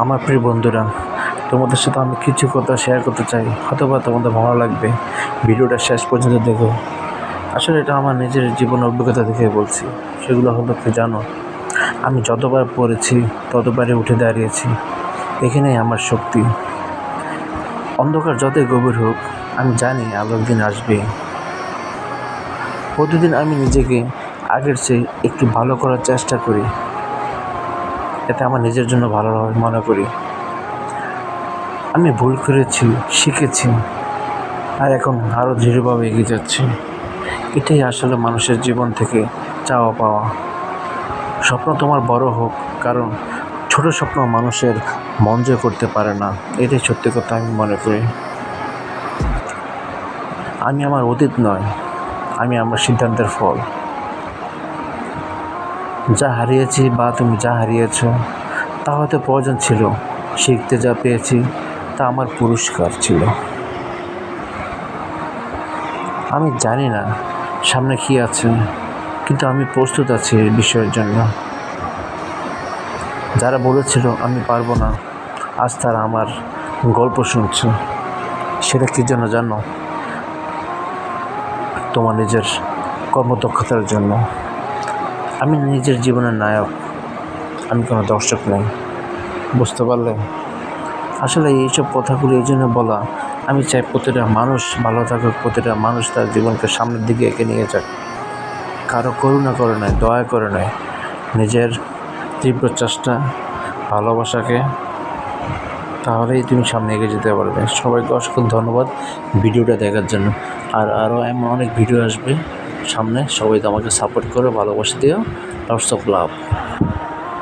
আমার প্রিয় বন্ধুরা, তোমাদের সাথে আমি কিছু কথা শেয়ার করতে চাই। হয়তোবা তোমাদের ভালো লাগবে। ভিডিওটা শেষ পর্যন্ত দেখো। আসলে এটা আমার নিজের জীবন অভিজ্ঞতা থেকে বলছি। সেগুলো হলো কি জানো, আমি যতবার পড়েছি ততবারই উঠে দাঁড়িয়েছি। এখানেই আমার শক্তি। অন্ধকার যতই গভীর হোক, আমি জানি আলোর দিন আসবে। প্রতিদিন আমি নিজেকে আগের চেয়ে একটু ভালো করার চেষ্টা করি। এতে আমার নিজের জন্য ভালো মনে করি। আমি ভুল করেছি, শিখেছি, আর এখন আরও দৃঢ়ভাবে এগিয়ে যাচ্ছি। এটাই আসলে মানুষের জীবন থেকে চাওয়া পাওয়া। স্বপ্ন তোমার বড় হোক, কারণ ছোট স্বপ্ন মানুষের মন জয় করতে পারে না। এটাই সত্যি কথা আমি মনে করি। আমি আমার অতীত নয়, আমি আমার সিদ্ধান্তের ফল। যা হারিয়েছি বা তুমি যা হারিয়েছ, তা হয়তো প্রয়োজন ছিল। শিখতে যা পেয়েছি তা আমার পুরস্কার ছিল। আমি জানি না সামনে কী আছে, কিন্তু আমি প্রস্তুত আছি এই বিষয়ের জন্য। যারা বলেছিল আমি পারবো না, আজ তারা আমার গল্প শুনছে। সেটা কী জন্য জানো? তোমার নিজের কর্মদক্ষতার জন্য। আমি নিজের জীবনের নায়ক, আমি কোনো দর্শক নই। বুঝতে পারলে? আসলে এইসব কথাগুলো এই জন্য বলা, আমি চাই প্রতিটা মানুষ ভালো থাকুক, প্রতিটা মানুষ তার জীবনকে সামনের দিকে এগিয়ে নিয়ে যাক। কারো করুণা করে নয়, দয়া করে নয়, নিজের তীব্র চেষ্টা, ভালোবাসাকে, তাহলেই তুমি সামনে এগিয়ে যেতে পারবে। সবাইকে অসংখ্য ধন্যবাদ ভিডিওটা দেখার জন্য। আরও এমন অনেক ভিডিও আসবে সামনে। সবাই তো আমাকে সাপোর্ট করে ভালোবাসা দিও। Lots of love.